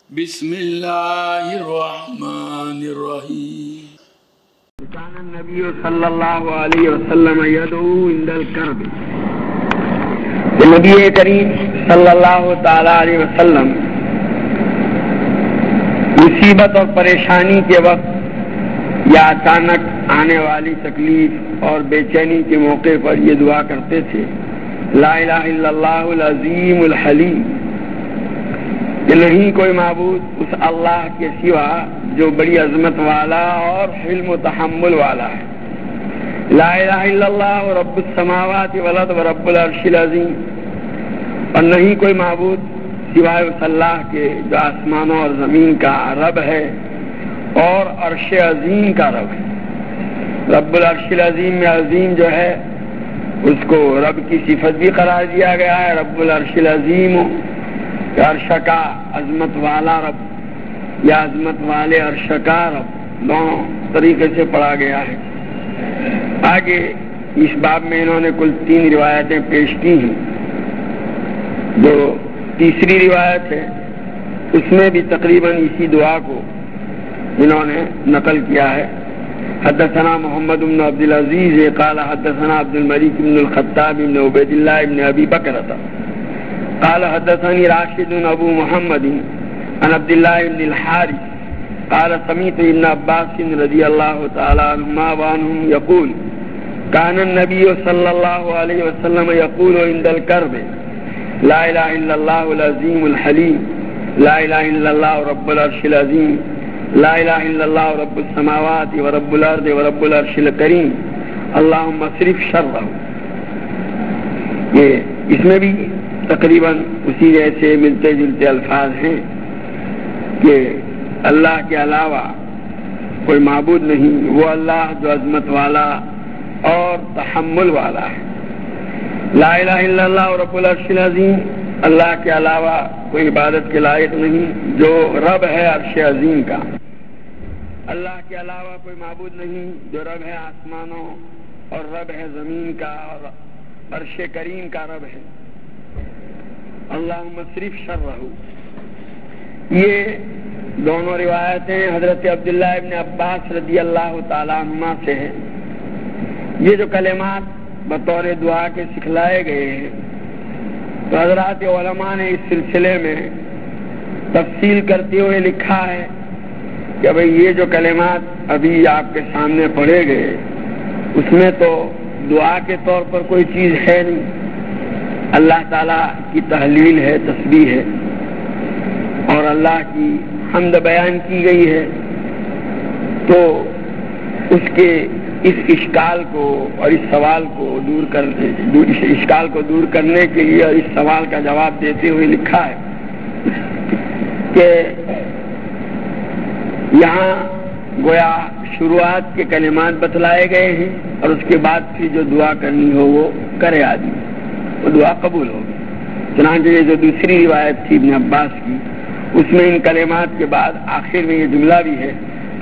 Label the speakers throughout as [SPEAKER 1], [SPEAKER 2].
[SPEAKER 1] بسم اللہ الرحمن الرحیم۔
[SPEAKER 2] كان النبي صلی اللہ علیہ وسلم يدعو عند الكرب۔ نبی کریم صلی اللہ تعالی علیہ وسلم مصیبت اور پریشانی کے وقت یا اچانک آنے والی تکلیف اور بے چینی کے موقع پر یہ دعا کرتے تھے، لا الہ الا اللہ العظیم الحلیم، کہ نہیں کوئی معبود اس اللہ کے سوا جو بڑی عظمت والا اور حلم و تحمل والا ہے، لا الہ الا اللہ رب السماوات والارض ورب العرش العظیم، اور نہیں کوئی معبود سوائے اس اللہ کے جو آسمانوں اور زمین کا رب ہے اور عرش عظیم کا رب ہے۔ رب العرش العظیم میں عظیم جو ہے اس کو رب کی صفت بھی قرار دیا گیا ہے، رب العرش العظیم، عرش کا عظمت والا رب یا عظمت والے عرش کا رب، دونوں طریقے سے پڑھا گیا ہے۔ آگے اس باب میں انہوں نے کل 3 روایتیں پیش کی ہیں۔ جو تیسری روایت ہے اس میں بھی تقریباً اسی دعا کو انہوں نے نقل کیا ہے۔ حدثنا محمد بن عبد العزیز قال حدثنا عبد الملک بن الخطاب بن عبید اللہ بن ابی بکرۃ قال حدثني راشد ابو محمد عن عبد الله بن الحارث قال سمعت ابن عباس رضی اللہ تعالی عنہما وعنهم يقول كان النبي صلى الله عليه وسلم يقول عند الكرب لا الہ الا اللہ العظیم الحلیم، لا الہ الا اللہ رب العرش العظیم، لا الہ الا اللہ رب السماوات ورب الارض ورب العرش الکریم، اللہم اصرف شرہ۔ یہ اس میں بھی تقریباً اسی جیسے ملتے جلتے الفاظ ہیں کہ اللہ کے علاوہ کوئی معبود نہیں، وہ اللہ جو عظمت والا اور تحمل والا ہے، لا الہ الا اللہ رب العرش العظیم، اللہ کے علاوہ کوئی عبادت کے لائق نہیں جو رب ہے عرش عظیم کا، اللہ کے علاوہ کوئی معبود نہیں جو رب ہے آسمانوں اور رب ہے زمین کا اور عرش کریم کا رب ہے، اللہم صرف شرہ۔ یہ دونوں روایتیں حضرت عبداللہ ابن عباس رضی اللہ تعالیٰ عنہما سے ہیں۔ یہ جو کلمات بطور دعا کے سکھلائے گئے ہیں تو حضرات علماء نے اس سلسلے میں تفصیل کرتے ہوئے لکھا ہے کہ بھئی یہ جو کلمات ابھی آپ کے سامنے پڑھے گئے اس میں تو دعا کے طور پر کوئی چیز ہے نہیں، اللہ تعالیٰ کی تحلیل ہے، تسبیح ہے اور اللہ کی حمد بیان کی گئی ہے، تو اس کے اس اشکال کو اور اس سوال کو اشکال کو دور کرنے کے لیے اور اس سوال کا جواب دیتے ہوئے لکھا ہے کہ یہاں گویا شروعات کے کلمات بتلائے گئے ہیں اور اس کے بعد پھر جو دعا کرنی ہو وہ کرے آدمی، وہ دعا قبول ہوگی۔ چنانچہ یہ جو دوسری روایت تھی ابن عباس کی اس میں ان کلمات کے بعد آخر میں یہ جملہ بھی ہے،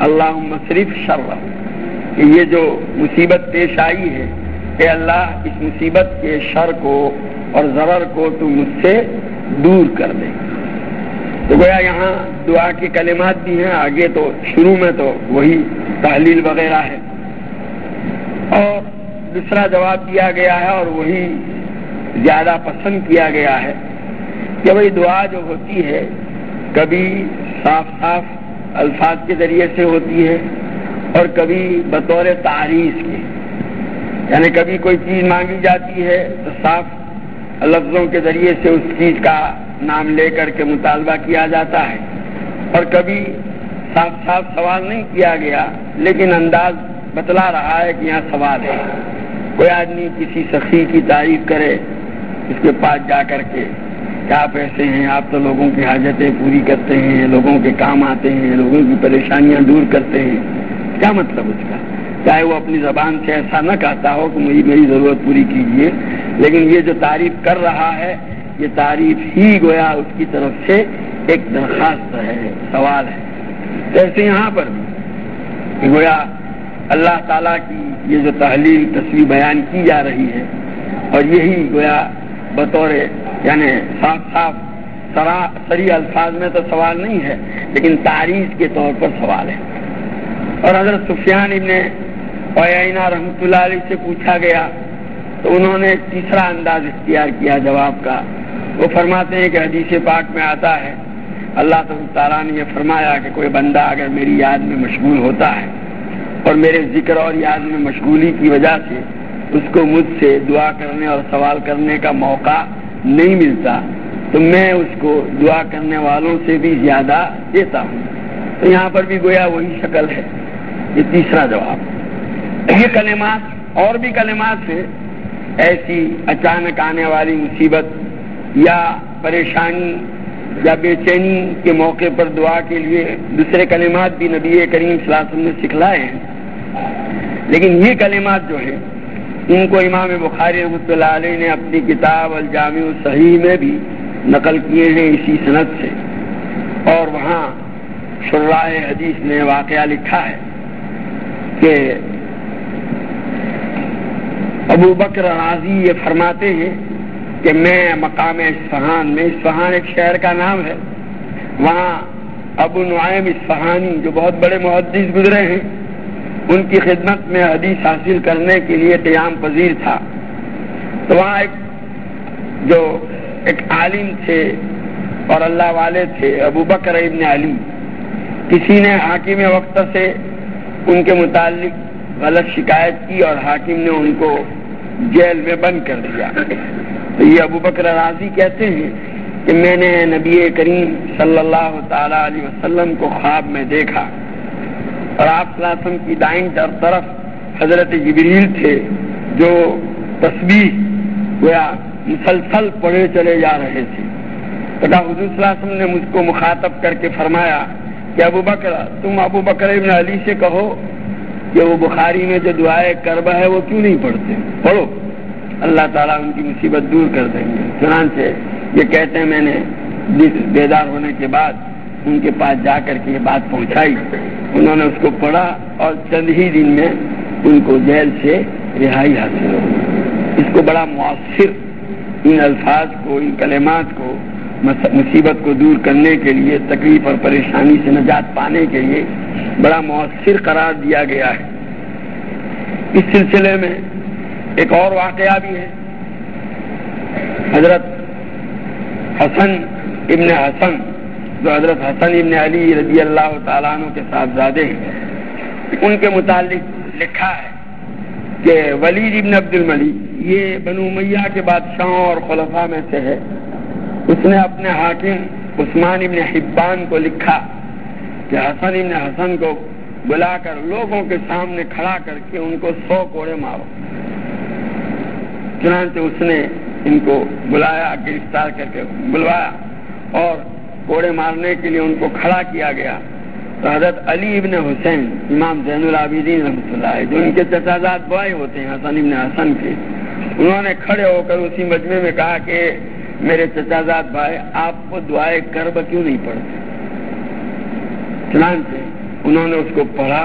[SPEAKER 2] اللہم اصرف شرہ، کہ یہ جو مصیبت پیش آئی ہے اے اللہ اس مصیبت کے شر کو اور ضرر کو تو مجھ سے دور کر دے۔ تو گویا یہاں دعا کے کلمات بھی ہیں، آگے تو شروع میں تو وہی تحلیل وغیرہ ہے اور دوسرا جواب دیا گیا ہے اور وہی زیادہ پسند کیا گیا ہے کہ بھئی دعا جو ہوتی ہے کبھی صاف صاف الفاظ کے ذریعے سے ہوتی ہے اور کبھی بطور تعریض کے، یعنی کبھی کوئی چیز مانگی جاتی ہے تو صاف لفظوں کے ذریعے سے اس چیز کا نام لے کر کے مطالبہ کیا جاتا ہے، اور کبھی صاف صاف سوال نہیں کیا گیا لیکن انداز بتلا رہا ہے کہ یہاں سوال ہے۔ کوئی آدمی کسی سخی کی تعریف کرے اس کے پاس جا کر کے کہ آپ ایسے ہیں، آپ تو لوگوں کی حاجتیں پوری کرتے ہیں، لوگوں کے کام آتے ہیں، لوگوں کی پریشانیاں دور کرتے ہیں، کیا مطلب اس کا؟ چاہے وہ اپنی زبان سے ایسا نہ کہتا ہو کہ میری ضرورت پوری کیجیے، لیکن یہ جو تعریف کر رہا ہے یہ تعریف ہی گویا اس کی طرف سے ایک درخواست ہے، سوال ہے۔ جیسے یہاں پر بھی گویا اللہ تعالیٰ کی یہ جو تحلیل تصویر بیان کی جا رہی ہے اور یہی گویا بطور یعنی صاف صاف صریح الفاظ میں تو سوال نہیں ہے، لیکن تعریض کے طور پر سوال ہے۔ اور حضرت سفیان ابن عیینہ رحمۃ اللہ علیہ سے پوچھا گیا تو انہوں نے تیسرا انداز اختیار کیا جواب کا۔ وہ فرماتے ہیں کہ حدیث پاک میں آتا ہے، اللہ تعالیٰ نے یہ فرمایا کہ کوئی بندہ اگر میری یاد میں مشغول ہوتا ہے اور میرے ذکر اور یاد میں مشغولی کی وجہ سے اس کو مجھ سے دعا کرنے اور سوال کرنے کا موقع نہیں ملتا تو میں اس کو دعا کرنے والوں سے بھی زیادہ دیتا ہوں۔ تو یہاں پر بھی گویا وہی شکل ہے، یہ تیسرا جواب۔ یہ کلمات اور بھی کلمات ہیں، ایسی اچانک آنے والی مصیبت یا پریشانی یا بے چینی کے موقع پر دعا کے لیے دوسرے کلمات بھی نبی کریم صلی اللہ علیہ وسلم نے سکھلائے ہیں، لیکن یہ کلمات جو ہیں ان کو امام بخاری رحمۃ اللہ علیہ نے اپنی کتاب الجامع الصحیح میں بھی نقل کیے ہیں اسی سند سے، اور وہاں شراح حدیث نے واقعہ لکھا ہے کہ ابو بکر رازی یہ فرماتے ہیں کہ میں مقام اصفہان میں، اصفہان ایک شہر کا نام ہے، وہاں ابو نعیم اصفہانی جو بہت بڑے محدث گزرے ہیں ان کی خدمت میں حدیث حاصل کرنے کے لیے قیام پذیر تھا۔ تو وہاں ایک عالم تھے اور اللہ والے تھے ابو بکر ابن علی، کسی نے حاکم وقت سے ان کے متعلق غلط شکایت کی اور حاکم نے ان کو جیل میں بند کر دیا۔ تو یہ ابو بکر رازی کہتے ہیں کہ میں نے نبی کریم صلی اللہ تعالی علیہ وسلم کو خواب میں دیکھا اور آپ صلی اللہ علیہ وسلم کی دائیں طرف حضرت جبریل تھے جو تسبیح گویا مسلسل پڑھے چلے جا رہے تھے۔ تو حضور صلی اللہ علیہ وسلم نے مجھ کو مخاطب کر کے فرمایا کہ ابو بکر، تم ابو بکر ابن علی سے کہو کہ وہ بخاری میں جو دعائے کربہ ہے وہ کیوں نہیں پڑھتے، پڑھو، اللہ تعالیٰ ان کی مصیبت دور کر دیں گے۔ چنانچہ یہ کہتے ہیں میں نے بیدار ہونے کے بعد ان کے پاس جا کر کے یہ بات پہنچائی، انہوں نے اس کو پڑھا اور چند ہی دن میں ان کو جیل سے رہائی حاصل ہو۔ اس کو بڑا مؤثر، ان الفاظ کو، ان کلمات کو مصیبت کو دور کرنے کے لیے، تکلیف اور پریشانی سے نجات پانے کے لیے بڑا مؤثر قرار دیا گیا ہے۔ اس سلسلے میں ایک اور واقعہ بھی ہے۔ حضرت حسن ابن حسن جو حضرت حسن ابن علی رضی اللہ تعالیٰ عنہ کے صاحبزادے ہیں، ان کے متعلق لکھا ہے کہ ولید ابن عبد الملک، یہ بنو امیہ کے بادشاہوں اور خلفاء میں سے ہے، اس نے اپنے حاکم عثمان ابن حبان کو لکھا کہ حسن ابن حسن کو بلا کر لوگوں کے سامنے کھڑا کر کے ان کو 100 کوڑے مارو۔ چنانچہ اس نے ان کو بلایا، گرفتار کر کے بلوایا اور کوڑے مارنے کے لیے ان کو کھڑا کیا گیا۔ تو حضرت علی ابن حسین امام زین العابدین رحمۃ اللہ علیہ، جو ان کے چچا زاد بھائی ہوتے ہیں حسن ابن حسن کے، انہوں نے کھڑے ہو کر اسی مجمع میں کہا کہ میرے چچا زاد بھائی، آپ کو دعائے کرب کیوں نہیں پڑھتے؟ چنانچہ انہوں نے اس کو پڑھا۔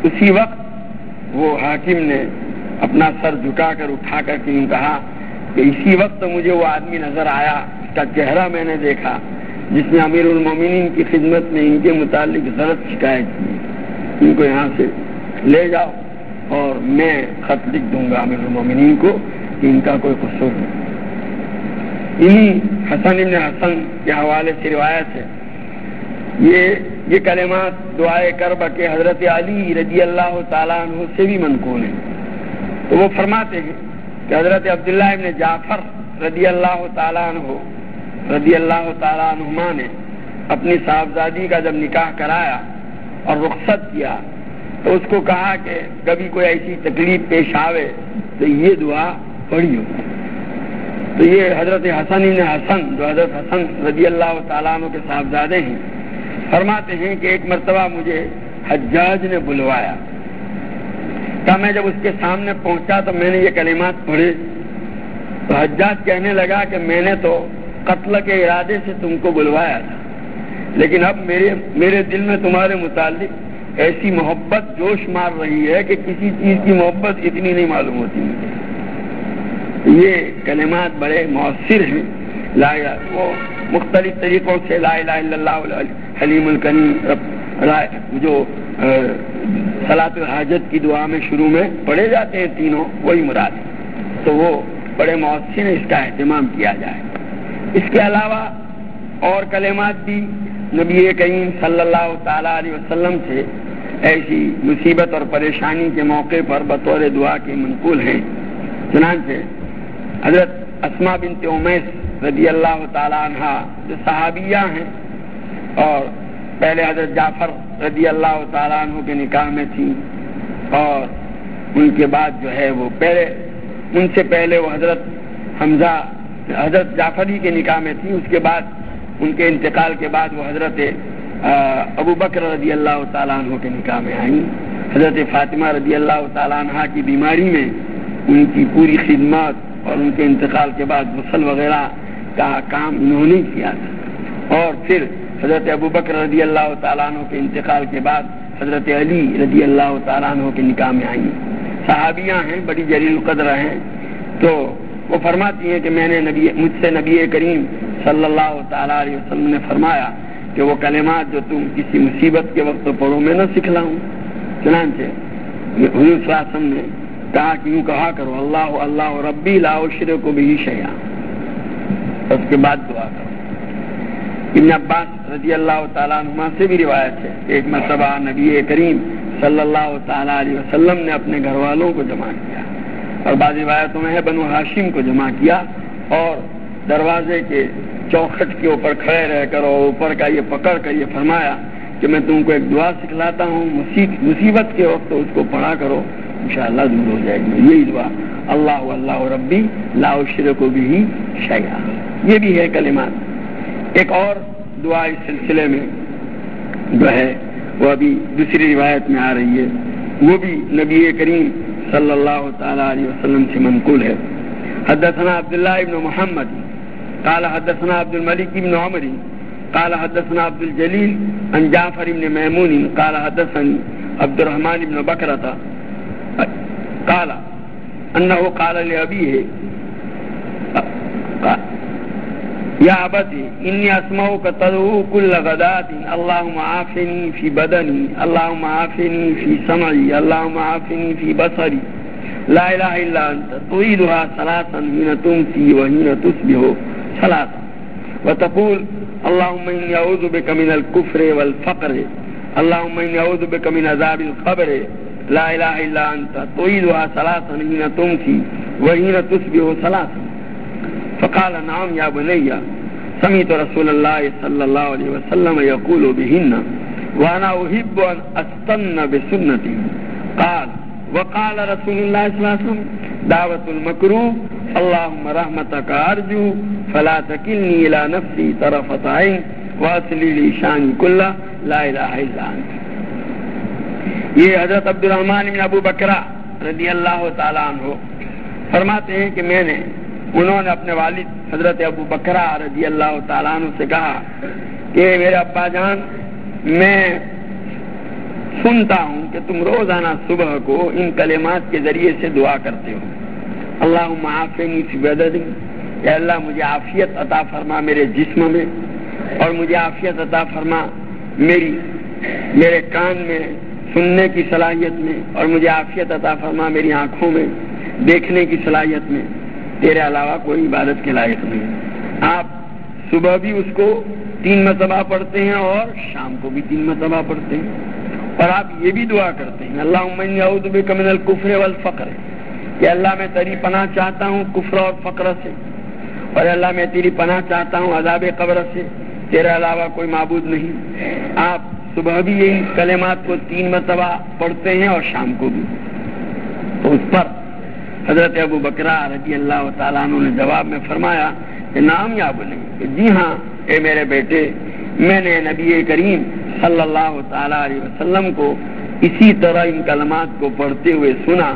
[SPEAKER 2] اسی وقت وہ حاکم نے اپنا سر جھکا کر اٹھا کر کے کہا کہ اسی وقت مجھے وہ آدمی نظر آیا، اس کا چہرہ میں نے دیکھا جس نے امیر المومنین کی خدمت میں ان کے متعلق غلط شکایت کی، ان کو یہاں سے لے جاؤ اور میں خط لکھ دوں گا امیر المومنین کو کہ ان کا کوئی قصور نہیں۔ انہی حسن ابن حسن کے حوالے سے روایت ہے۔ یہ کلمات دعائے کرب کے حضرت علی رضی اللہ تعالیٰ عنہ سے بھی منقول ہیں۔ تو وہ فرماتے ہیں کہ حضرت عبداللہ ابن جعفر رضی اللہ تعالیٰ عنہما نے اپنی صاحبزادی کا جب نکاح کرایا اور رخصت کیا تو اس کو کہا کہ کبھی کوئی ایسی تکلیف پیش آوے تو یہ دعا پڑھیو۔ تو یہ حضرت حسن ابن حسن جو حضرت حسن رضی اللہ تعالیٰ عنہ کے صاحبزادے ہیں فرماتے ہیں کہ ایک مرتبہ مجھے حجاج نے بلوایا تھا، میں جب اس کے سامنے پہنچا تو میں نے یہ کلمات پڑھے تو حجاج کہنے لگا کہ میں نے تو قتل کے ارادے سے تم کو بلوایا تھا، لیکن اب میرے دل میں تمہارے متعلق ایسی محبت جوش مار رہی ہے کہ کسی چیز کی محبت اتنی نہیں معلوم ہوتی مجھے۔ یہ کلمات بڑے مؤثر ہیں۔ وہ مختلف طریقوں سے لا الہ الا اللہ حلیم الکریم جو صلاۃ الحاجت کی دعا میں شروع میں پڑھے جاتے ہیں تینوں، وہی مراد ہے، تو وہ بڑے مؤثر اس کا اہتمام کیا جائے۔ اس کے علاوہ اور کلمات بھی نبی کریم صلی اللہ تعالیٰ علیہ وسلم سے ایسی مصیبت اور پریشانی کے موقع پر بطور دعا کے منقول ہیں۔ چنانچہ حضرت اسماء بنت امیس رضی اللہ تعالیٰ عنہ جو صحابیہ ہیں اور پہلے حضرت جعفر رضی اللہ تعالیٰ عنہ کے نکاح میں تھیں، اور ان کے بعد جو ہے وہ ان سے پہلے وہ حضرت جعفری کے نکاح میں تھیں، اس کے بعد ان کے انتقال کے بعد وہ حضرت ابو بکر رضی اللہ تعالیٰ عنہ کے نکاح میں آئیں۔ حضرت فاطمہ رضی اللہ تعالیٰ عنہ کی بیماری میں ان کی پوری خدمات اور ان کے انتقال کے بعد غسل وغیرہ کا کام انہوں نے کیا تھا، اور پھر حضرت ابو بکر رضی اللہ تعالیٰ عنہ کے انتقال کے بعد حضرت علی رضی اللہ تعالیٰ عنہ کے نکاح میں آئیں۔ صحابیاں ہیں، بڑی جلیل القدر ہیں، تو وہ فرماتی ہیں کہ میں نے مجھ سے نبی کریم صلی اللہ تعالیٰ علیہ وسلم نے فرمایا کہ وہ کلمات جو تم کسی مصیبت کے وقت پڑھو میں نہ سکھلاؤں۔ چنانچہ حضور صلی اللہ علیہ وسلم نے کہا کہ یوں کہا کرو اللہ اللہ ربی لا اشرک بہ شیئا، اس کے بعد دعا کرو۔ ابن عباس رضی اللہ تعالیٰ عنہ سے بھی روایت ہے کہ ایک مرتبہ نبی کریم صلی اللہ تعالیٰ علیہ وسلم نے اپنے گھر والوں کو جمع کیا، اور بعض روایتوں میں ہے بنو ہاشم کو جمع کیا، اور دروازے کے چوکھٹ کے اوپر کھڑے رہ کر اور اوپر کا یہ پکڑ کر یہ فرمایا کہ میں تم کو ایک دعا سکھلاتا ہوں، مصیبت کے وقت اس کو پڑھا کرو، انشاءاللہ دور ہو جائے گی۔ یہی دعا اللہ اللہ ربی لا اشرک بہ شیئا، یہ بھی ہے کلمات۔ ایک اور دعا اس سلسلے میں جو ہے وہ ابھی دوسری روایت میں آ رہی ہے، وہ بھی نبی کریم صلی اللہ تعالیٰ علیہ وسلم سے منقول ہے۔ حدثنا عبداللہ ابن محمد قال حدثنا عبد الملک ابن عمر قال حدثنا عبد الجلیل عن جعفر ابن میمون قال حدثني عبد الرحمن ابن بکرۃ قال انه قال لأبيه یا ابتی انی اسمعک تدعو کل غداۃ اللهم عافنی فی بدنی اللهم عافنی فی سمعی اللهم عافنی فی بصری لا الہ الا انت تعیدها ثلاثا حین تمسی وحین تصبح ثلاثا وتقول اللهم انی اعوذ بک من الکفر والفقر اللهم انی اعوذ بک من عذاب القبر لا الہ الا انت تعیدها ثلاثا حین تمسی وحین تصبح ثلاثا فقال نعم یا بنی سمعت رسول اللہ صلی اللہ علیہ وسلم یقول بہن وانا احب ان استن بسنتی قال وقال رسول اللہ صلی اللہ علیہ وسلم دعوت المکروہ اللہم رحمتک ارجو فلا تکلنی الى نفسی طرفت عین واصلی لی شانی کلہ لا الہ الا انت۔ یہ حضرت عبد الرحمن بن ابو بکرہ رضی اللہ تعالیٰ عنہ فرماتے ہیں کہ انہوں نے اپنے والد حضرت ابو بکرہ رضی اللہ تعالیٰ عنہ سے کہا کہ میرے ابا جان، میں سنتا ہوں کہ تم روزانہ صبح کو ان کلمات کے ذریعے سے دعا کرتے ہو، اللہم عافنی فی بدنی، اے اللہ مجھے عافیت عطا فرما میرے جسم میں، اور مجھے عافیت عطا فرما میرے کان میں سننے کی صلاحیت میں، اور مجھے عافیت عطا فرما میری آنکھوں میں دیکھنے کی صلاحیت میں، تیرے علاوہ کوئی عبادت کے لائق نہیں۔ آپ صبح بھی اس کو 3 مرتبہ پڑھتے ہیں اور شام کو بھی 3 مرتبہ پڑھتے ہیں، اور آپ یہ بھی دعا کرتے ہیں اللہم انی اعوذ بک من الکفر والفقر، کہ اللہ میں تیری پناہ چاہتا ہوں کفر اور فقر سے، اور اللہ میں تیری پناہ چاہتا ہوں عذاب قبر سے، تیرے علاوہ کوئی معبود نہیں۔ آپ صبح بھی یہی کلمات کو 3 مرتبہ پڑھتے ہیں اور شام کو بھی۔ تو اس پر حضرت ابو بکرہ رضی اللہ تعالیٰ عنہ نے جواب میں فرمایا کہ نام یا بنی، کہ جی ہاں اے میرے بیٹے، میں نے نبی کریم صلی اللہ تعالیٰ علیہ وسلم کو اسی طرح ان کلمات کو پڑھتے ہوئے سنا،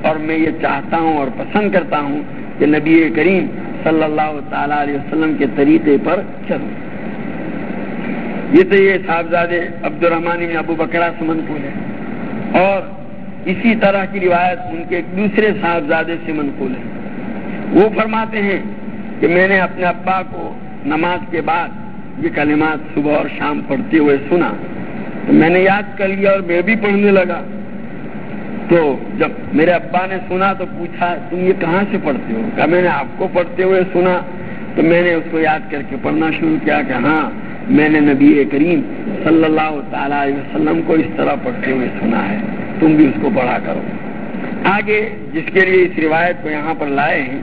[SPEAKER 2] اور میں یہ چاہتا ہوں اور پسند کرتا ہوں کہ نبی کریم صلی اللہ تعالیٰ علیہ وسلم کے طریقے پر چلوں۔ یہ تو یہ صاحبزادے عبد الرحمن بن ابو بکرہ سے منقول ہے، اور اسی طرح کی روایت ان کے ایک دوسرے صاحبزادے سے منقول ہے۔ وہ فرماتے ہیں کہ میں نے اپنے ابا کو نماز کے بعد یہ کلمات صبح اور شام پڑھتے ہوئے سنا تو میں نے یاد کر لیا اور میں بھی پڑھنے لگا. تو جب میرے ابا نے سنا تو پوچھا تم یہ کہاں سے پڑھتے ہو؟ کہا میں نے آپ کو پڑھتے ہوئے سنا تو میں نے اس کو یاد کر کے پڑھنا شروع کیا کہ ہاں میں نے نبی کریم صلی اللہ تعالیٰ علیہ وسلم کو اس طرح پڑھتے ہوئے سنا ہے, تم بھی اس کو پڑھا کرو. آگے جس کے لیے اس روایت کو یہاں پر لائے ہیں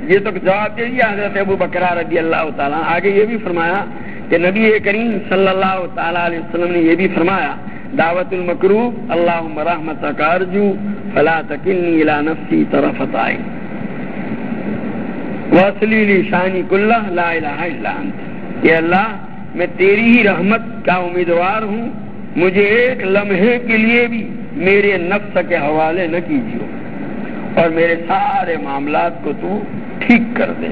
[SPEAKER 2] یہ تو جواب دے دیا حضرت ابو بکر رضی اللہ تعالیٰ. آگے یہ بھی فرمایا کہ نبی کریم صلی اللہ تعالیٰ علیہ وسلم نے یہ بھی فرمایا دعوت المکروب اللہم رحمتک ارجو فلا تکلنی الی نفسی طرفۃ عین واصلی لی شانی کلہ لا الہ الا انت. کہ اللہ میں تیری ہی رحمت کا امیدوار ہوں, مجھے ایک لمحے کے لیے بھی میرے نفس کے حوالے نہ کیجیے اور میرے سارے معاملات کو تو ٹھیک کر دے,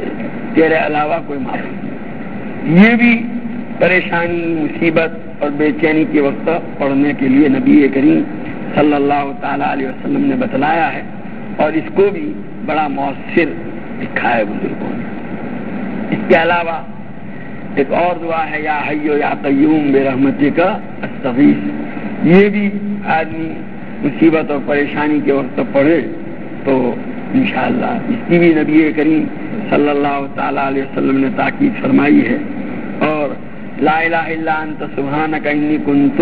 [SPEAKER 2] تیرے علاوہ کوئی معاملہ نہیں. یہ بھی پریشانی مصیبت اور بے چینی کے وقت پڑھنے کے لیے نبی کریم صلی اللہ تعالیٰ علیہ وسلم نے بتلایا ہے اور اس کو بھی بڑا مؤثر دکھا ہے بزرگوں نے. اس کے علاوہ ایک اور دعا ہے یا حیو یا قیوم برحمتک استغیث. یہ بھی آدمی مصیبت اور پریشانی کے وقت پڑھے تو انشاءاللہ اس کی بھی نبی کریم صلی اللہ تعالیٰ علیہ وسلم نے تاکید فرمائی ہے. اور لا الہ الا انت سبحانک انی کنت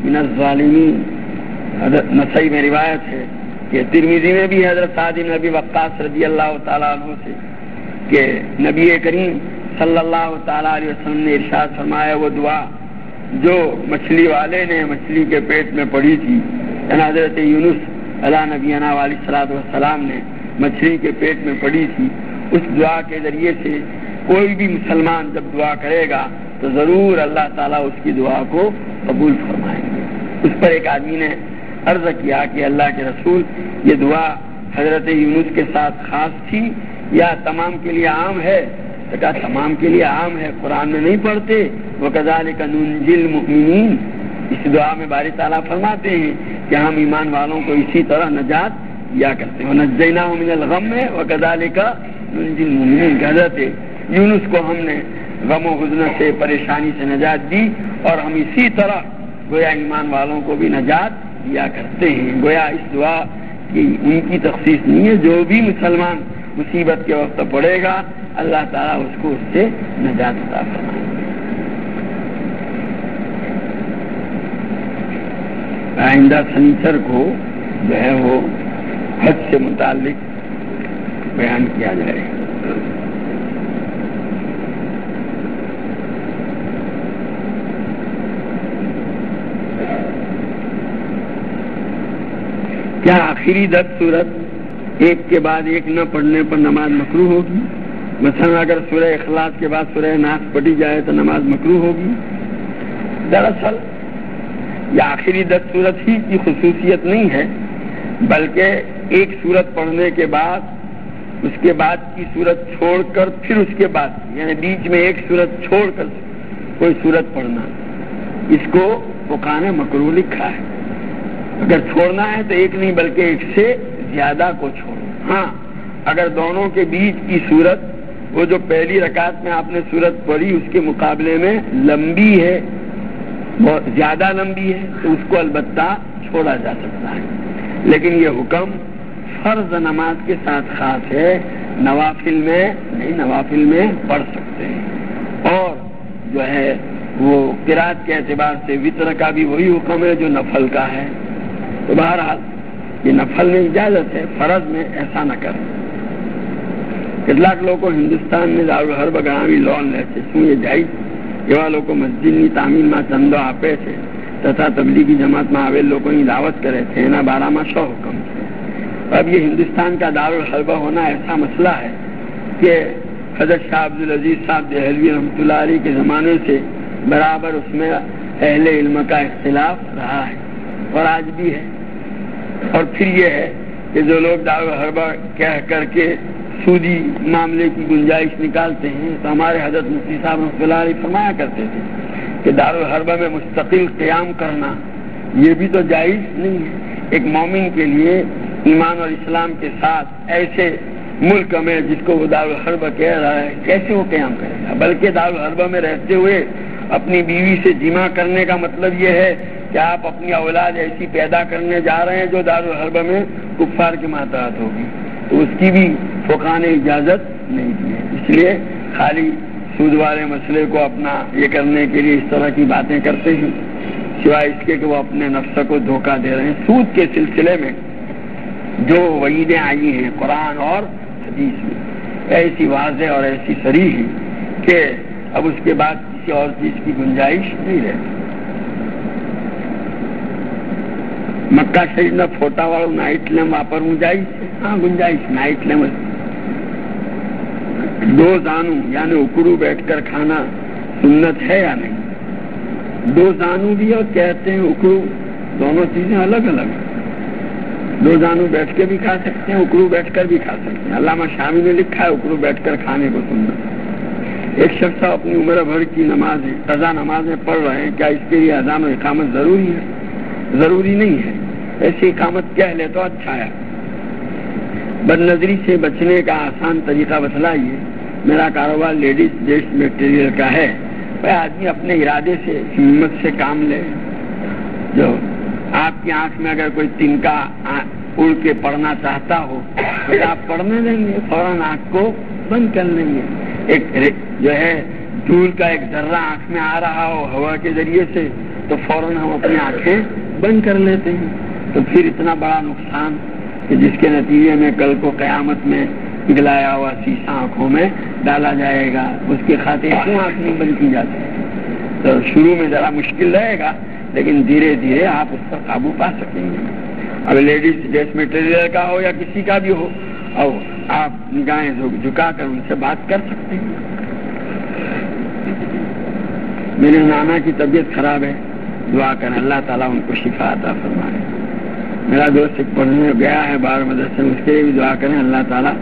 [SPEAKER 2] من الظالمین نسائی میں روایت ہے کہ ترمذی میں بھی حضرت سعد بن ابی وقاص رضی اللہ تعالیٰ عنہ سے کہ نبی کریم صلی اللہ تعالیٰ علیہ وسلم نے ارشاد فرمایا وہ دعا جو مچھلی والے نے مچھلی کے پیٹ میں پڑی تھی, حضرت یونس علیہ نبینا علیہ الصلوۃ والسلام نے مچھلی کے پیٹ میں پڑی تھی, اس دعا کے ذریعے سے کوئی بھی مسلمان جب دعا کرے گا تو ضرور اللہ تعالیٰ اس کی دعا کو قبول فرمائیں گے. اس پر ایک آدمی نے عرض کیا کہ اللہ کے رسول یہ دعا حضرت یونس کے ساتھ خاص تھی یا تمام کے لیے عام ہے؟ تو کہا تمام کے لیے عام ہے, قرآن میں نہیں پڑھتے وَكَذَلِكَ نُنْجِي الْمُؤْمِنِينَ. اس دعا میں باری تعالیٰ فرماتے ہیں کہ ہم ایمان والوں کو اسی طرح نجات دیا کرتے ہیں. وَنَجَّيْنَاهُ مِنَ الْغَمِّ وَكَذَلِكَ نُنْجِي الْمُؤْمِنِينَ. حضرت یونس کو ہم نے غم و حزن سے پریشانی سے نجات دی اور ہم اسی طرح گویا ایمان والوں کو بھی نجات دیا کرتے ہیں. گویا اس دعا کی ان کی تخصیص نہیں ہے, جو بھی مسلمان مصیبت کے وقت پڑے گا اللہ تعالیٰ اس کو اس سے نجات عطا فرمائے. آئندہ سنیچر کو جو ہے وہ حج سے متعلق بیان کیا جائے. کیا آخری 10 سورت ایک کے بعد ایک نہ پڑھنے پر نماز مکروہ ہوگی؟ مثلا اگر سورہ اخلاص کے بعد سورہ ناس پڑھی جائے تو نماز مکروہ ہوگی؟ دراصل یہ آخری 10 سورت ہی کی خصوصیت نہیں ہے, بلکہ ایک سورت پڑھنے کے بعد اس کے بعد کی سورت چھوڑ کر پھر اس کے بعد یعنی بیچ میں ایک سورت چھوڑ کر کوئی سورت پڑھنا, اس کو فقہاء نے مکروہ لکھا ہے. اگر چھوڑنا ہے تو ایک نہیں بلکہ ایک سے زیادہ کو چھوڑو. ہاں اگر دونوں کے بیچ کی سورت وہ جو پہلی رکعت میں آپ نے سورت پڑھی اس کے مقابلے میں لمبی ہے, بہت زیادہ لمبی ہے, تو اس کو البتہ چھوڑا جا سکتا ہے. لیکن یہ حکم فرض نماز کے ساتھ خاص ہے, نوافل میں نہیں, نوافل میں پڑھ سکتے ہیں. اور جو ہے وہ قرات کے اعتبار سے وتر کا بھی وہی حکم ہے جو نفل کا ہے. تو بہرحال یہ نفل میں اجازت ہے, فرض میں ایسا نہ کریں. કેટલાક લોકો હિન્દુસ્તાનની દારૂલ ગણાવી લોન લે છે, શું એ જાય? એવા લોકો મસ્જિદની તામીરમાં ચંદો આપે છે તથા તબલીગી જમાતમાં આવેલ લોકોની દાવત કરે છે, એના બારામાં શું હુકમ છે? اب یہ ہندوستان کا دارال حربہ ہونا ایسا مسئلہ ہے کہ حضرت شاہ عبدالعزیز صاحب دہلوی رحمۃ اللہ علیہ کے زمانے سے برابر اس میں اہل علم کا اختلاف رہا ہے اور آج بھی ہے. اور پھر یہ ہے کہ جو لوگ دارالحربہ کہہ کر کے سودی معاملے کی گنجائش نکالتے ہیں, تو ہمارے حضرت مفتی صاحب رحمۃ اللہ علیہ فرمایا کرتے تھے کہ دارالحربہ میں مستقل قیام کرنا یہ بھی تو جائز نہیں ہے. ایک مومن کے لیے ایمان اور اسلام کے ساتھ ایسے ملک میں جس کو وہ دارالحربہ کہہ رہا ہے، کیسے وہ قیام کرے گا؟ بلکہ دارالحربہ میں رہتے ہوئے اپنی بیوی سے جمع کرنے کا مطلب یہ ہے کہ آپ اپنی اولاد ایسی پیدا کرنے جا رہے ہیں جو دارالحربہ میں کفار کے ماتحت ہوگی، تو اس کی بھی فقہاء نے اجازت نہیں دی ہے۔ اس لیے خالی سود والے مسئلے کو اپنا یہ کرنے کے لیے اس طرح کی باتیں کرتے ہیں، سوائے اس کے کہ وہ اپنے نفس کو دھوکہ دے رہے ہیں۔ سود کے سلسلے میں جو وعیدیں آئی ہیں قرآن اور حدیث میں ایسی واضح اور ایسی صریح ہے کہ اب اس کے بعد کسی اور چیز کی گنجائش نہیں رہتی۔ مکہ شریف میں فوٹا والا نائٹ لیم واپروں جائز ہے؟ ہاں گنجائش نائٹ لیم۔ دو زانو یعنی اکڑو بیٹھ کر کھانا سنت ہے یا نہیں؟ دو زانو بھی اور کہتے ہیں اکڑو، دونوں چیزیں الگ الگ ہیں۔ دو زانو بیٹھ کے بھی کھا سکتے ہیں، اکڑو بیٹھ کر بھی کھا سکتے ہیں۔ علامہ شامی نے لکھا ہے اکڑو بیٹھ کر کھانے کو سنت۔ ایک شخص اپنی عمر بھر کی نمازیں قضا نمازیں پڑھ رہے ہیں، کیا اس کے لیے اذان و اقامت ضروری ہے؟ ضروری نہیں ہے، ایسی اقامت کہہ لے تو اچھا ہے۔ بد نظری سے بچنے کا آسان طریقہ بتلائیے۔ میرا کاروبار لیڈیز ڈریس میٹیریل کا ہے، آدمی اپنے ارادے سے ہمت سے کام لے۔ جو آپ کی آنکھ میں اگر کوئی تنکا اڑ کے پڑنا چاہتا ہو تو آپ پڑھنے دیں گے، فوراً آنکھ کو بند کر لیں گے۔ ایک جو ہے دھول کا ایک ذرہ آنکھ میں آ رہا ہو ہوا کے ذریعے سے تو فوراً ہم اپنی آنکھیں بند کر لیتے ہیں۔ تو پھر اتنا بڑا نقصان کہ جس کے نتیجے میں کل کو قیامت میں پگھلایا ہوا شیشہ آنکھوں میں ڈالا جائے گا، اس کے خاطر کیوں آنکھ نہیں بند کی جاتی؟ تو شروع میں ذرا مشکل رہے گا، لیکن دھیرے دھیرے آپ اس پر قابو پا سکیں گے۔ اب لیڈیز ڈریس میٹیریل کا ہو یا کسی کا بھی ہو، اور آپ نگاہیں جھکا کر ان سے بات کر سکتے ہیں۔ میرے نانا کی طبیعت خراب ہے، دعا کریں اللہ تعالیٰ ان کو شفا عطا فرمائے۔ میرا دوست پڑھنے گیا ہے باہر مدرسے میں، اس کے لیے بھی دعا کریں اللہ تعالیٰ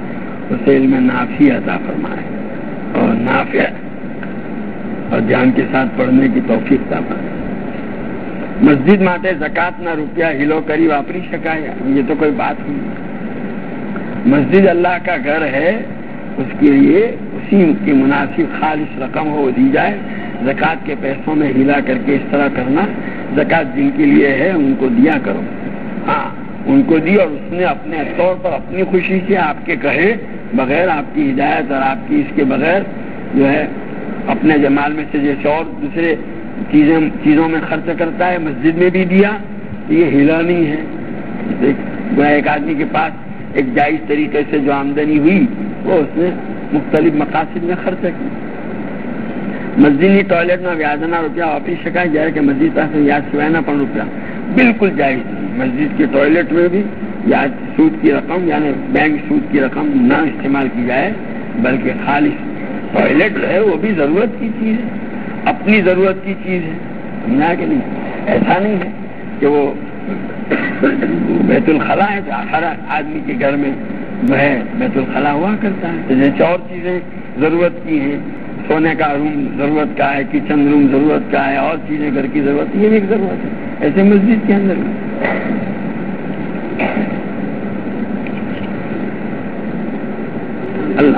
[SPEAKER 2] اسے علم نافع عطا فرمائے اور نافع اور دھیان کے ساتھ پڑھنے کی توفیق عطا فرمائے۔ مسجد ماتے زکات نہ روپیہ ہلو کری واپری شکایا، یہ تو کوئی بات نہیں۔ مسجد اللہ کا گھر ہے، اس کے لیے اسی کی مناسب خالص رقم ہو دی جائے۔ زکات کے پیسوں میں ہلا کر کے اس طرح کرنا، زکات جن کے لیے ہے ان کو دیا کرو۔ ہاں ان کو دی، اور اس نے اپنے طور پر اپنی خوشی سے آپ کے کہے بغیر، آپ کی ہدایت اور آپ کی اس کے بغیر جو ہے اپنے جمال میں سے جیسے اور دوسرے چیزوں میں خرچ کرتا ہے، مسجد میں بھی دیا، یہ ہلا نہیں ہے۔ ایک آدمی کے پاس ایک جائز طریقے سے جو آمدنی ہوئی وہ اس نے مختلف مقاصد میں خرچ کی۔ مسجد ٹوائلٹ میں ویادنا روپیہ واپس شکا جائے کہ مسجد پاس یاد سوائے نہ پڑ روپیہ بالکل جائز نہیں۔ مسجد کے ٹوائلٹ میں بھی یا سود کی رقم یعنی بینک سود کی رقم نہ استعمال کی جائے، بلکہ خالص ٹوائلٹ جو ہے وہ بھی ضرورت کی چیز ہے، اپنی ضرورت کی چیز ہے، سمجھا کہ نہیں؟ ایسا نہیں ہے کہ وہ بیت الخلا ہے، ہر آدمی کے گھر میں جو ہے بیت الخلا ہوا کرتا ہے، تو جیسے اور چیزیں ضرورت کی ہیں، سونے کا روم ضرورت کا ہے، کچن روم ضرورت کا ہے، اور چیزیں گھر کی ضرورت، یہ بھی ایک ضرورت ہے، ایسے مسجد کے اندر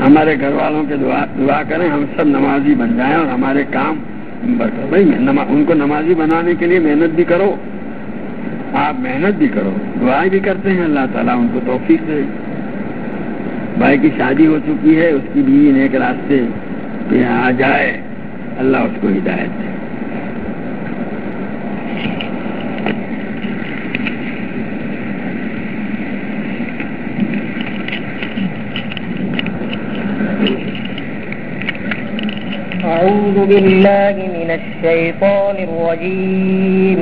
[SPEAKER 2] ہمارے گھر والوں کے دعا کریں ہم سب نمازی بن جائیں اور ہمارے کام بھائی ان کو نمازی بنانے کے لیے محنت بھی کرو، آپ محنت بھی کرو، دعائیں بھی کرتے ہیں اللہ تعالیٰ ان کو توفیق دے۔ بھائی کی شادی ہو چکی ہے، اس کی بیوی نیک راستے پہ آ جائے، اللہ اس کو ہدایت دے۔
[SPEAKER 3] أعوذ بالله من الشيطان الرجيم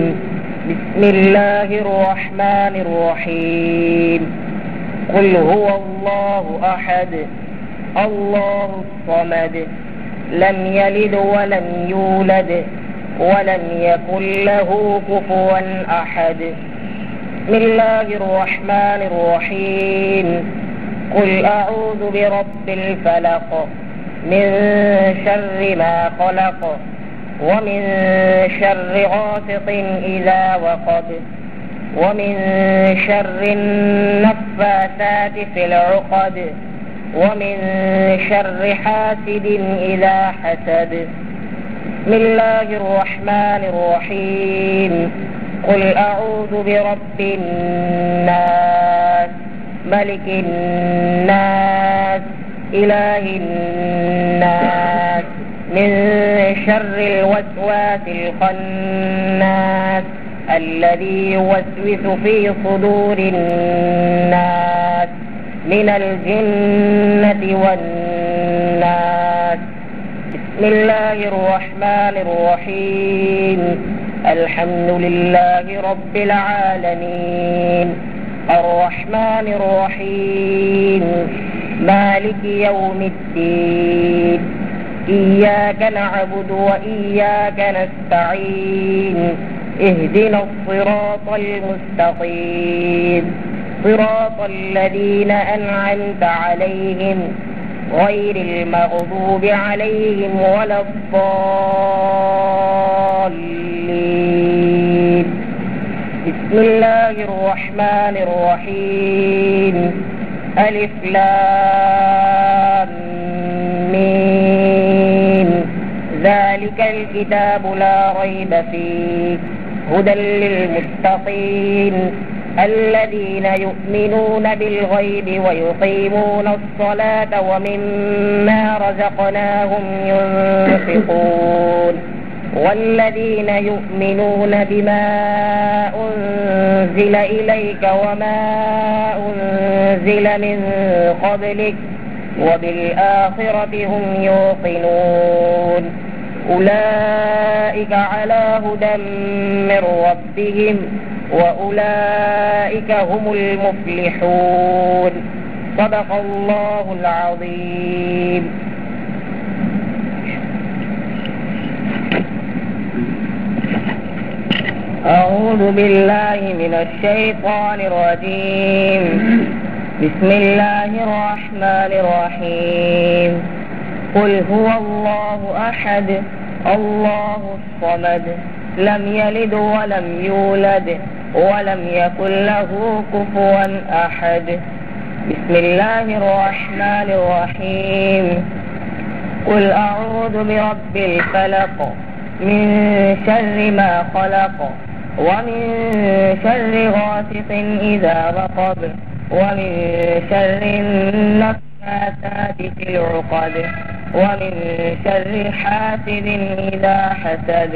[SPEAKER 3] بسم الله الرحمن الرحيم قل هو الله أحد الله الصمد لم يلد ولم يولد ولم يكن له كفوا أحد بسم الله الرحمن الرحيم قل أعوذ برب الفلق من شر ما خلق ومن شر غاسق إذا وقب ومن شر النفاثات في العقد ومن شر حاسد إذا حسد. بسم الله الرحمن الرحيم. قل أعوذ برب الناس ملك الناس إله الناس من شر الوسواس الخناس الذي يوسوس في صدور الناس من الجنة والناس. بسم الله الرحمن الرحيم. الحمد لله رب العالمين الرحمن الرحيم مالك يوم الدين إياك نعبد وإياك نستعين اهدنا الصراط المستقيم صراط الذين أنعمت عليهم غير المغضوب عليهم ولا الضالين. بسم الله الرحمن الرحيم. ألف لام ميم ذلك الكتاب لا ريب فيه هدى للمتقين الذين يؤمنون بالغيب ويقيمون الصلاة ومما رزقناهم ينفقون والذين يؤمنون بما أنزل إليك وما أنزل من قبلك وبالآخرة هم يوقنون أولئك على هدى من ربهم وأولئك هم المفلحون. صدق الله العظيم. أعوذ بالله من الشيطان الرجيم. بسم الله الرحمن الرحيم. قل هو الله أحد الله الصمد لم يلد ولم يولد ولم يكن له كفوا أحد. بسم الله الرحمن الرحيم. قل أعوذ برب الفلق من شر ما خلق ومن شر غاسق إذا وقب ومن شر النفاثات في العقد ومن شر حاسد إذا حسد.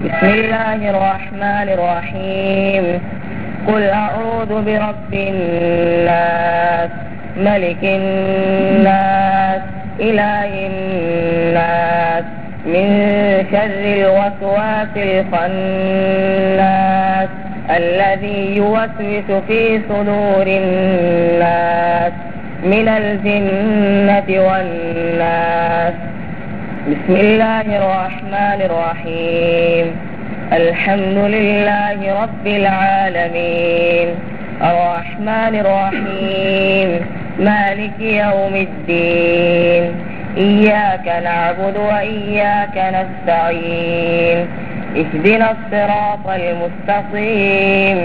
[SPEAKER 3] بسم الله الرحمن الرحيم. قل أعوذ برب الناس ملك الناس إله الناس من شر الوسواس الخناس الذي يوسوس في صدور الناس من الجنة والناس. بسم الله الرحمن الرحيم. الحمد لله رب العالمين الرحمن الرحيم مالك يوم الدين إياك نعبد وإياك نستعين اهدنا الصراط المستقيم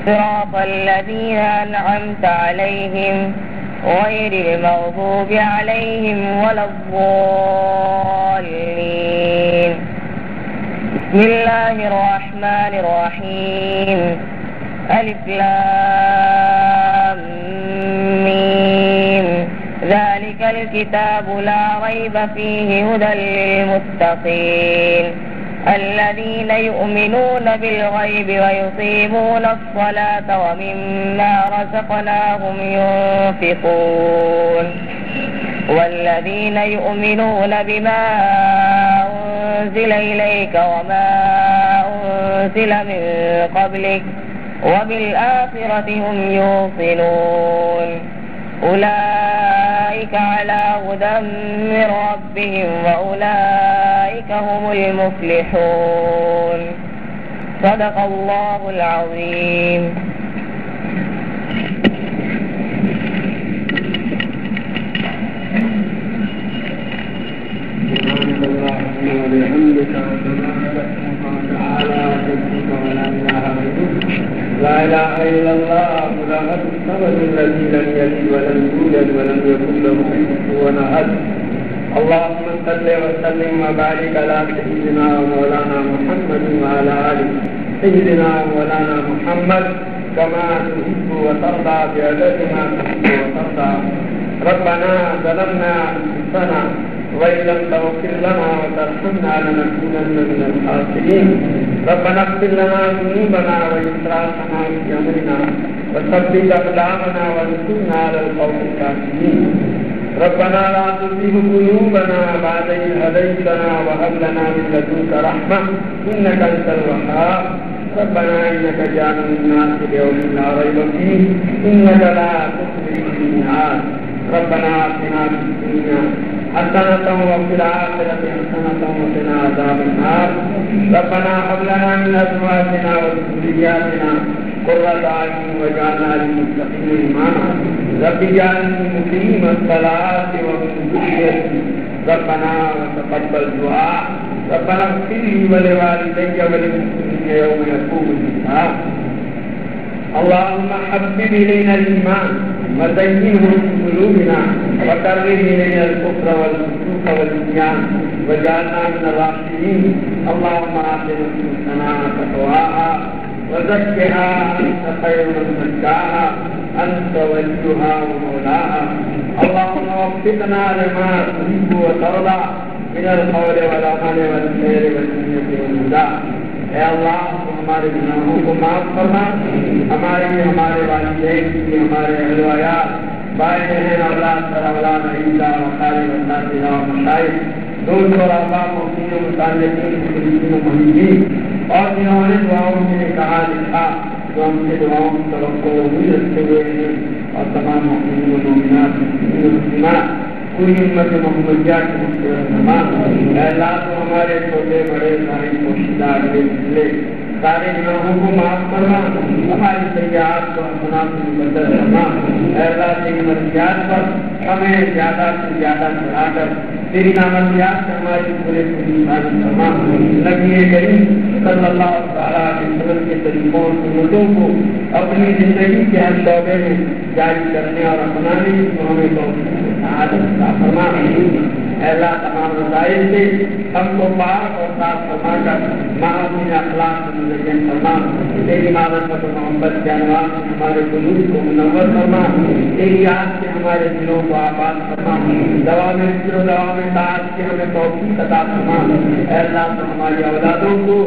[SPEAKER 3] صراط الذين أنعمت عليهم غير المغضوب عليهم ولا الضالين. بسم الله الرحمن الرحيم. ألف لام ميم ذلك الكتاب لا ريب فيه هدى للمتقين الذين يؤمنون بالغيب ويقيمون الصلاة ومما رزقناهم ينفقون والذين يؤمنون بما أنزل إليك وما أنزل من قبلك وبالآخرة هم يوقنون أولئك على هدى من ربهم وأولئك هم المفلحون. صدق الله العظيم.
[SPEAKER 2] لا إله إلا الله الأحد الصمد الذي لم يلد ولم يولد ولم يكن له كفوا أحد. اللهم صل وسلم وبارك على سيدنا ومولانا محمد وعلى آل سيدنا ومولانا محمد كما تحب وترضى بعدد ما تحب وترضى. ربنا ظلمنا أنفسنا وإن لم تغفر لنا وترحمنا لنكونن من الخاسرين. ربنا اغفر لنا ذنوبنا وإسرافنا في أمرنا وثبت أقدامنا وانصرنا على القوم الكافرين. ربنا لا تزغ قلوبنا بعد إذ هديتنا وهب لنا من لدنك رحمة إنك أنت الوهاب. ربنا إنك جامع الناس ليوم لا ريب فيه إنك لا تخلف الميعاد. ربنا آتنا في الدنيا حسنة وفي الآخرة حسنة وقنا عذاب النار. ربنا هب لنا من أزواجنا وذرياتنا قرة أعين واجعلنا للمتقين إماما. رب اجعلني مقيم الصلاة ومن ذريتي ربنا وتقبل دعاء. ربنا اغفر لي ولوالدي وللمؤمنين يوم يقوم الحساب. اللهم حبب إلينا الإيمان وزينه في قلوبنا وكره إلينا الكفر والفسوق والعصيان واجعلنا من الراشدين. اللهم آت نفوسنا تقواها وزكها أنت خير من زكاها أنت وليها ومولاها. اللهم وفقنا لما تحب وترضى من القول والعمل والخير والنية والهدى. اے اللہ ہمارے گناہوں کو معاف فرما. ہمارے والدین کی ہمارے اہل و عیال بھائی بہن اولاد سر اولاد عیدہ وقاری وساتذہ و مشائخ دوست اور احباب مفتیوں متعلقین مخلصین و محبین اور جنہوں نے دعاؤں میں کہا لکھا جو ہم سے دعاؤں کی توقع ہوئی رکھتے ہوئے ہیں اور تمام محسنین و مومنات مسلمین و مسلمات پوری امت محمدیہ کے مختلف رحمان. اے اللہ تو ہمارے چھوٹے بڑے سارے پوشیدہ پچھلے سارے گناہوں کو معاف کرنا. ہماری سیاحت کو حسنات میں بدل کرنا. اے اللہ تیری مرضیات پر ہمیں زیادہ سے زیادہ چڑھا کر تیری نامرضیات سے ہماری پورے پوری حفاظت فرما. نبی کریم صلی اللہ علیہ وسلم کے طریقوں اور سنتوں کو اپنی زندگی کے ہر شعبے میں جاری کرنے اور اپنانے کو ہمیں سعادت عطا فرما. اے اللہ تمام رضائل سے ہم کو پاک اور صاف فرما کر محاسن اخلاق سے مزین فرما. تیری معرفت و محبت کے انوار سے ہمارے قلوب کو منور فرما. تیری یاد سے ہمارے دلوں کو آباد فرما. دوا میں ذکر و دوا میں طاعت کی ہمیں توفیق عطا فرما. اے اللہ تو ہماری اولادوں کو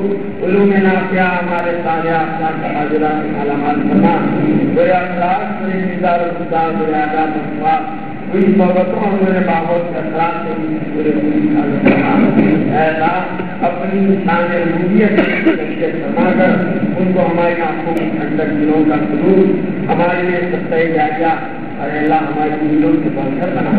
[SPEAKER 2] علوم نافعہ ہمارے صالح اخلاق کا حاضرہ سے علامات فرما. برے اخلاق برے کردار و کردار برے عادات و اخلاق پوری صحبتوں اور میرے ماحول کے اثرات سے پورے پوری حفاظت فرما. اے اللہ اپنی شان ربوبیت کی فرما کر ان کو ہماری آنکھوں کی ٹھنڈک دلوں کا سرور ہمارے لیے سچائی جاریہ اور اللہ ہماری دلوں سے برکت بنا.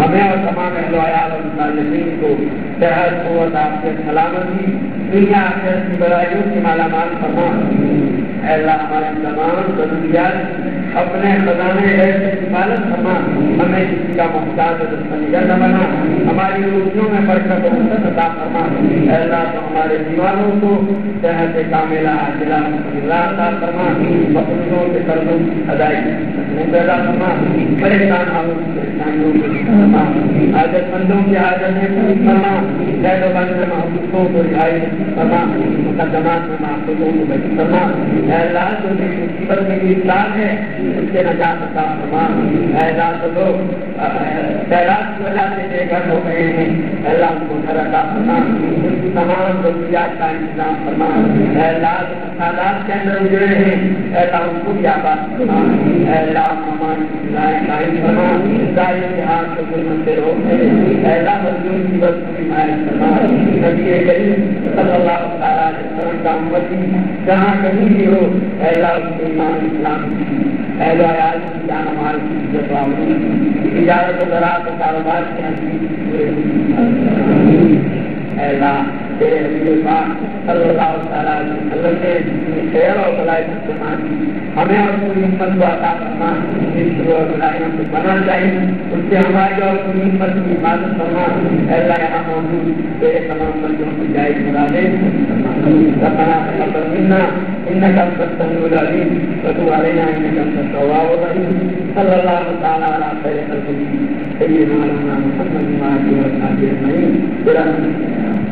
[SPEAKER 2] ہمیں اور تمام اہل و عیال اور متعلقین کو صحت قوت عافیت سلامتی دنیا آخرت کی برائیوں کی مالا مال فرما. اے اللہ ہمارے تمام ضروریات اپنے خزانے ایسے حفاظت فرما. ہمیں کسی کا محتاج و دستنگر نہ بنا. ہماری روزیوں میں برکت و وسعت عطا فرما. اے اللہ تو ہمارے بیماروں کو صحت کاملہ عاجلہ مستقلہ عطا فرما. مقصودوں کے قرضوں کی ادائیگی پیدا فرما. پریشان حالوں کی پریشانیوں کو فرما. حاجت مندوں کی حاجتیں پوری فرما. قید و بند میں محبوبوں کو رہائی فرما. مقدمات میں محفوظوں کو بچ فرما. اے اللہ جو بھی مصیبت میں گرفتار ہے اس کے نجات عطا فرما. اے اللہ تو لوگ سیلاب کی وجہ سے بے گھر ہو گئے ہیں. اے اللہ ان کو گھر عطا فرما. ان کی تمام ضروریات کا انتظام فرما. اے اللہ جو فسادات کے اندر اجڑے ہیں اے اللہ ان کو بھی آباد فرما. اے اللہ ہماری اصلاح قائم فرما. ظالم کے ہاتھ سے ظلم سے روک دے. اے اللہ مظلوم کی بس کی حمایت فرما. نبی کریم صلی اللہ علیہ وسلم کا امتی جہاں کہیں بھی ہو اے اللہ اس کے ایمان اسلام کی اہل و عیال کی جان مال کی عزت و آبرو تجارت و زراعت و کاروبار کے حقیقی پورے اے اللہ تیرے حبیب پاک صلی اللہ علیہ وسلم کے خیر اور بلائی استعمال ہمیں اور پوری امت کو عطا فرما. اس روز بلائیوں سے بنا چاہیے اس سے ہماری اور پوری امت کی حفاظت فرما. اے اللہ یہاں موجود تیرے تمام بندوں کی جائز مرادیں فرما. ربنا تقبل منا انك انت السميع العليم وتب علينا انك انت التواب الرحيم صلى الله تعالى على خير خلقه سيدنا محمد وعلى اله وصحبه اجمعين برحمتك.